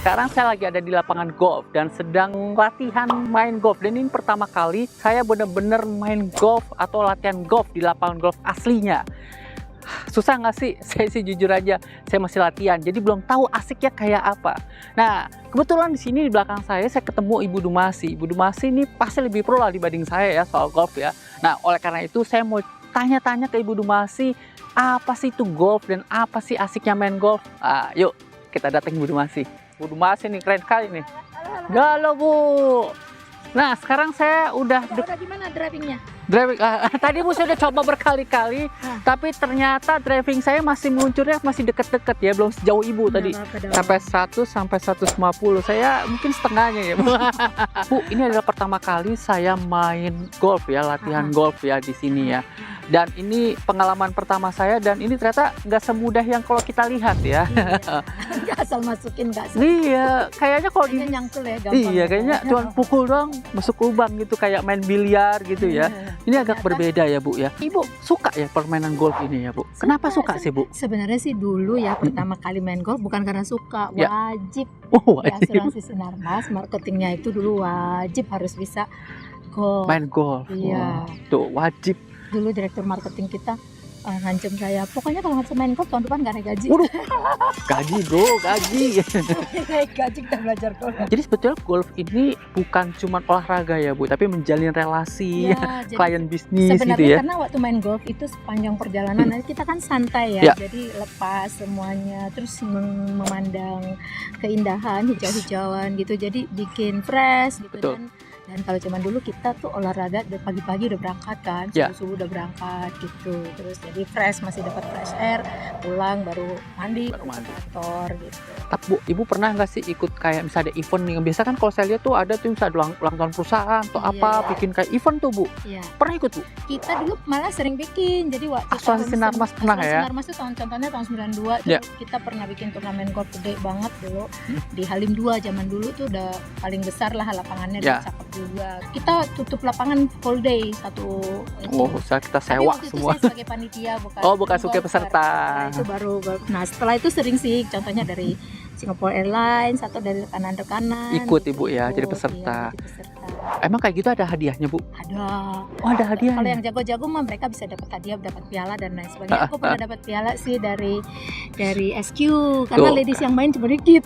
Sekarang saya lagi ada di lapangan golf dan sedang latihan main golf. Dan ini pertama kali saya benar-benar main golf atau latihan golf di lapangan golf aslinya. Susah nggak sih? Saya sih jujur aja, saya masih latihan, jadi belum tahu asiknya kayak apa. Nah, kebetulan di sini di belakang saya ketemu Ibu Dumasi. Ibu Dumasi ini pasti lebih pro lah dibanding saya ya soal golf ya. Nah, oleh karena itu saya mau tanya-tanya ke Ibu Dumasi, apa sih itu golf dan apa sih asiknya main golf? Yuk kita datang Ibu Dumasi. Bu Dumasi nih keren kali nih. Halo Bu. Nah sekarang saya udah di mana drivingnya? Driving, tadi Bu saya udah coba berkali-kali, tapi ternyata driving saya masih meluncurnya masih deket-deket ya, belum sejauh Ibu tadi. Sampai 100 sampai 150, saya mungkin setengahnya ya Bu. Bu, ini adalah pertama kali saya main golf ya, latihan golf ya di sini ya. Dan ini pengalaman pertama saya dan ini ternyata nggak semudah yang kalau kita lihat ya. Nggak asal masukin, nggak asal. Iya, kayaknya kalau di nyangkul ya, gampang. iya, kayaknya cuma pukul doang masuk lubang gitu kayak main biliar gitu ya. Ini agak berbeda ya Bu ya. Ibu suka ya permainan golf ini ya Bu? Kenapa suka sih Bu? Sebenarnya sih dulu ya pertama kali main golf bukan karena suka, Ya. wajib. Oh, Di wajib. asuransi Sinarmas marketingnya itu dulu wajib harus bisa golf. Main golf. Iya. Wah, tuh wajib. Dulu direktur marketing kita ngancem saya, pokoknya kalau nggak bisa main golf tahun depan nggak naik gaji. Waduh, gaji bro, gaji. Naik gaji kita belajar golf. Jadi sebetulnya golf ini bukan cuma olahraga ya Bu, tapi menjalin relasi, Ya, jadi klien bisnis sebenarnya gitu ya. karena waktu main golf itu sepanjang perjalanan kita kan santai ya, Ya. jadi lepas semuanya, terus memandang keindahan hijau-hijauan gitu, jadi bikin fresh gitu. Betul. Dan kalau zaman dulu kita tuh olahraga dari pagi-pagi udah berangkat kan, Ya. subuh-subuh udah berangkat gitu, terus jadi fresh, masih dapat fresh air, pulang baru mandi, Baru mandi. ke kantor gitu. Tapi Bu, Ibu pernah nggak sih ikut kayak misalnya ada event nih? Biasa kan kalau saya lihat tuh ada tuh misalnya ulang tahun perusahaan atau Iya, apa, iya. bikin kayak event tuh Bu. Iya. Pernah ikut Bu? Kita dulu malah sering bikin, jadi waktu Asuransi Sinarmas pernah ya? Sinarmas itu contohnya tahun 92 Ya. tuh kita pernah bikin turnamen golf gede banget dulu di Halim 2. Zaman dulu tuh udah paling besar lah lapangannya, Ya. udah cakep juga. Kita tutup lapangan full day satu itu. Oh, kita Tapi sewa waktu itu semua. saya sebagai panitia bukan. Oh, bukan sebagai golfer. peserta. Nah, itu baru. Nah setelah itu sering sih, contohnya dari Singapore Airlines atau dari rekanan-rekanan. Ikut Ibu ya, jadi Ikut, peserta. iya, jadi peserta. Emang kayak gitu ada hadiahnya Bu? Ada. Oh, ada Kalau hadiahnya. yang jago-jago mah mereka bisa dapat hadiah, dapat piala dan lain sebagainya. Aku pernah dapat piala sih dari SQ karena Tuh. ladies yang main cuma dikit.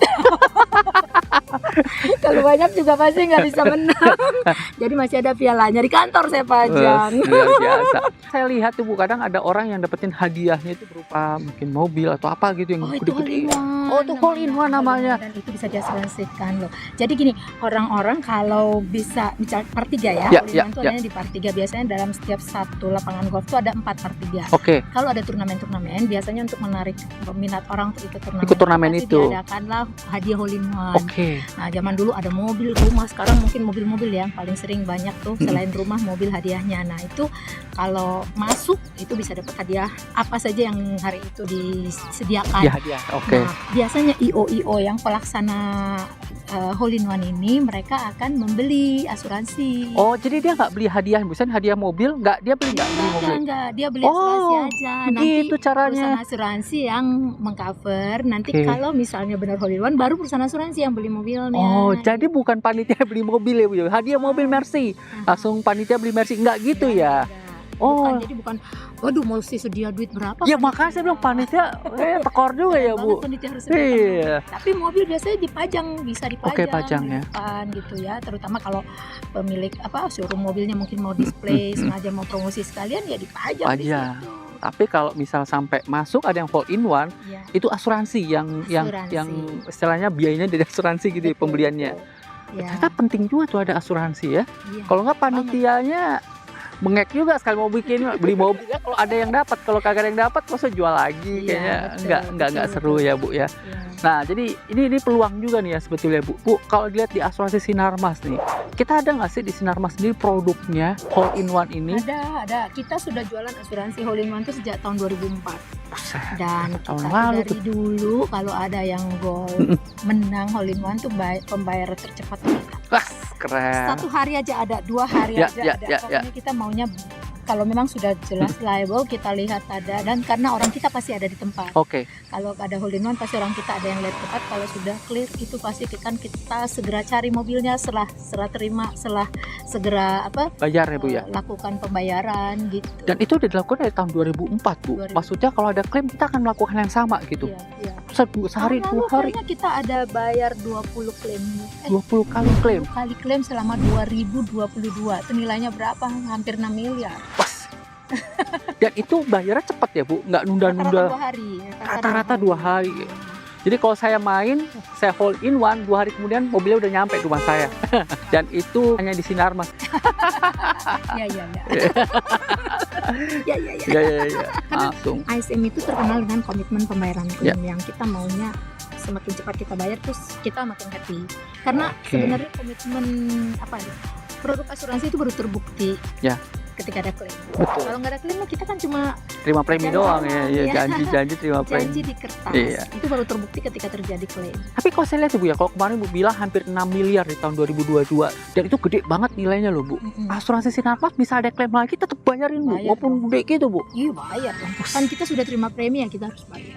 Kalau banyak juga pasti nggak bisa menang. Jadi masih ada pialanya di kantor saya pajang. Luar biasa. Saya lihat tuh Bu, kadang ada orang yang dapetin hadiahnya itu berupa mungkin mobil atau apa gitu yang Oh itu hole in gede-gede. one. Oh, itu hole in one namanya. Dan itu bisa diasuransikan loh. Jadi gini, orang-orang kalau bisa misal par 3 ya, Ya, hole in ya, one tuh ya. adanya di par 3. Biasanya dalam setiap satu lapangan golf tuh ada 4 par 3. Oke, Kalau ada turnamen-turnamen, biasanya untuk menarik minat orang untuk Ikut turnamen pasti itu. diadakanlah hadiah hole in one. oke. Nah, zaman dulu ada mobil, rumah, sekarang mungkin mobil-mobil yang paling sering banyak tuh selain rumah, mobil hadiahnya. Nah, itu kalau masuk itu bisa dapat hadiah apa saja yang hari itu disediakan. Ya hadiah. Oke. Nah, biasanya IO yang pelaksana hole in one ini mereka akan membeli asuransi. Oh, jadi dia nggak beli hadiah, misalnya hadiah mobil, nggak dia beli nggak beli mobil. Enggak, dia beli asuransi Oh, aja. begitu caranya. Perusahaan asuransi yang mengcover. Nanti Oke. kalau misalnya benar hole in one, baru perusahaan asuransi yang beli mobilnya. Oh, jadi bukan panitia beli mobil ya Bu? Hadiah mobil Mercy. Langsung panitia beli Mercy, nggak gitu ya? Oh. Bukan, jadi bukan, waduh mesti sedia duit berapa? Ya makanya saya bilang panitia tekor juga ya Bu. Panitia harus sedia. Iya. Tapi mobil biasanya dipajang, bisa dipajang. Oke, pajang ya. di depan gitu ya. Terutama kalau pemilik showroom mobilnya mungkin mau display, sengaja mau promosi sekalian ya dipajang di Pajang. situ. Tapi kalau misal sampai masuk ada yang hole in one, Ya, itu asuransi yang Asuransi. istilahnya biayanya dari asuransi gitu ya, betul, pembeliannya. betul. Ya, Ternyata penting juga tuh ada asuransi ya. iya. Kalau nggak panitianya mengek juga sekali mau bikin beli mobil ya, kalau ada yang dapat, kalau kagak ada yang dapat masa jual lagi, Iya, kayaknya betul, nggak betul, seru betul. ya Bu ya. Ya. Nah jadi ini peluang juga nih ya sebetulnya Bu. Bu, kalau dilihat di asuransi Sinarmas nih, kita ada nggak sih di Sinarmas sendiri produknya hole in one ini? Ada. Kita sudah jualan asuransi hole in one itu sejak tahun 2004. Buset, Dan tahun kita lalu dari dulu kalau ada yang gol menang hole in one tuh pembayar tercepat kita. wah keren. Satu hari aja ada, 2 hari Ya, aja ya, ada. ya, Pokoknya kita maunya kalau memang sudah jelas liable, kita lihat ada, dan karena orang kita pasti ada di tempat. Oke. Kalau ada hole in one pasti orang kita ada yang lihat tepat. Kalau sudah clear itu pasti kita segera cari mobilnya, setelah terima, setelah segera Bayar ya Bu ya. lakukan pembayaran gitu. Dan itu udah dilakukan dari tahun 2004 Bu. 2004. Maksudnya kalau ada klaim kita akan melakukan yang sama gitu. Iya. Sehari, Tahun lalu 2 hari, kayaknya kita ada bayar 20 klaim. 20 kali klaim. 20 kali klaim selama 2022. Itu nilainya berapa? Hampir 6 miliar. Pas. Dan itu bayarnya cepat ya Bu, nggak nunda-nunda. Rata-rata 2 hari. Rata-rata 2 hari. Jadi kalau saya main, saya hole in one, 2 hari kemudian mobilnya udah nyampe rumah saya. Dan itu hanya di Sinarmas. Iya. Ya. Langsung. ASM itu terkenal dengan komitmen pembayaran klaim yang kita maunya semakin cepat kita bayar terus kita makin happy. Karena sebenarnya komitmen produk asuransi itu baru terbukti ketika ada klaim. Betul. Kalau nggak ada klaim kita kan cuma Terima premi doang ya, janji terima premi. janji di kertas. Iya. Itu baru terbukti ketika terjadi klaim. Tapi kalau saya lihat ya Bu ya, kalau kemarin Bu bilang hampir 6 miliar di tahun 2022 dan itu gede banget nilainya loh Bu. Asuransi Sinarmas bisa ada klaim lagi tetap bayarin Bu, walaupun gede gitu Bu. Iya bayar dong. Kan kita sudah terima premi ya kita harus bayar.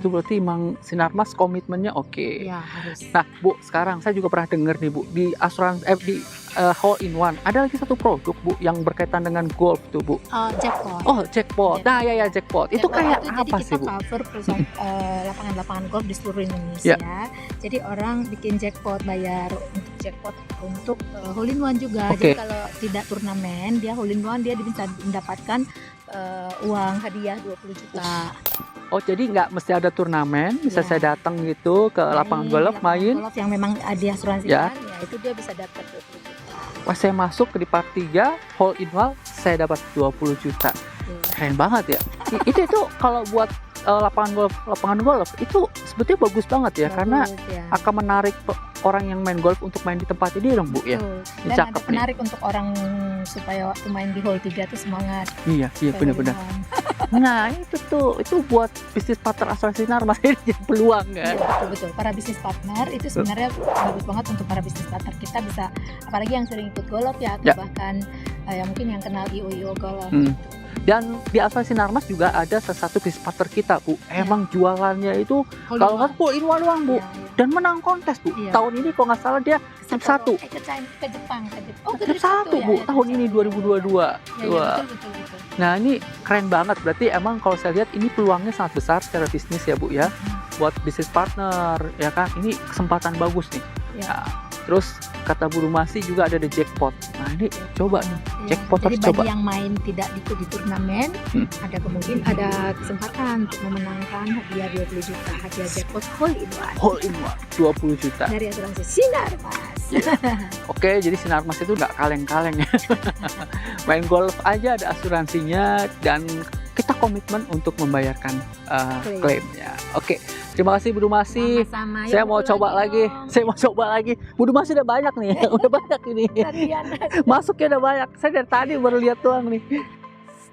Itu berarti emang Sinarmas komitmennya oke. Iya harus. Nah Bu, sekarang saya juga pernah dengar nih Bu, di asuransi di hole in one ada lagi satu produk Bu yang berkaitan dengan golf tuh Bu. Jackpot. Oh jackpot. Nah ya jackpot. Itu kayak itu apa jadi sih Bu? kita cover lapangan-lapangan golf di seluruh Indonesia. Jadi orang bikin jackpot, bayar untuk jackpot untuk hole in one juga. Jadi kalau tidak turnamen, dia hole in one dia bisa mendapatkan uang hadiah 20 juta. Oh jadi nggak mesti ada turnamen, bisa saya datang gitu ke lapangan golf main. Golf yang memang di asuransi ya itu dia bisa dapat 20 juta. Pas saya masuk ke di part 3 hole in one, saya dapat 20 juta. Keren banget ya. Itu kalau buat lapangan golf itu sebetulnya bagus banget ya, karena akan menarik orang yang main golf untuk main di tempat ini dong Bu ya. Dan ada penarik untuk orang supaya waktu main di hole 3 tuh semangat. Iya benar-benar. Nah itu buat bisnis partner asuransi Sinarmas ini peluang kan. Iya, betul. Para bisnis partner itu sebenarnya bagus banget untuk para bisnis partner. Kita bisa, apalagi yang sering ikut golf ya, atau bahkan yang mungkin yang kenal IO golf. Dan di asuransi Sinarmas juga ada satu bisnis partner kita Bu. Emang jualannya itu kalau nggak hole in one doang Bu. Dan menang kontes Bu. Tahun ini kalau nggak salah dia trip 1. Ke Jepang. Trip 1 Bu. Tahun ini 2022. Betul. Nah ini keren banget. Berarti emang kalau saya lihat ini peluangnya sangat besar secara bisnis ya Bu ya. Buat bisnis partner ya kan. Ini kesempatan bagus nih. Nah, terus kata Bu Rumasi juga ada the jackpot. Nah ini coba nih jackpot harus coba. Jadi bagi yang main tidak ikut di turnamen, ada kesempatan untuk memenangkan hadiah 20 juta, hadiah jackpot hole in one. Hole in one 20 juta. Dari asuransi Sinarmas. Oke, jadi Sinarmas itu nggak kaleng-kaleng ya. Main golf aja ada asuransinya dan kita komitmen untuk membayarkan klaimnya. Oke, terima kasih Bu Dumasi. Sama-sama. Saya mau coba lagi. Saya mau coba lagi. Bu Dumasi udah banyak nih. Udah banyak ini. Masuknya udah banyak. Saya dari tadi baru lihat doang nih.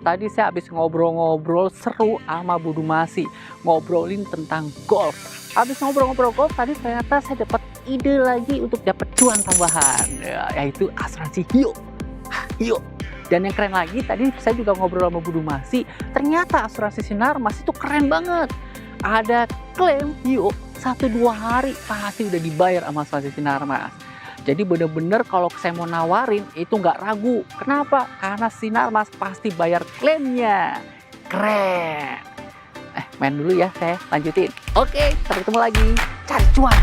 Tadi saya habis ngobrol-ngobrol seru sama Bu Dumasi. Ngobrolin tentang golf. Habis ngobrol-ngobrol golf tadi ternyata saya dapat ide lagi untuk dapat cuan tambahan. Yaitu asuransi Hio. Dan yang keren lagi, tadi saya juga ngobrol sama Bu Dumasi, ternyata asuransi Sinarmas itu keren banget. Ada klaim Hio 1-2 hari pasti udah dibayar sama asuransi Sinarmas. Jadi bener-bener kalau saya mau nawarin itu nggak ragu. Kenapa? Karena Sinarmas pasti bayar klaimnya. Keren. Main dulu ya, saya lanjutin. Oke, sampai ketemu lagi. Cari cuan.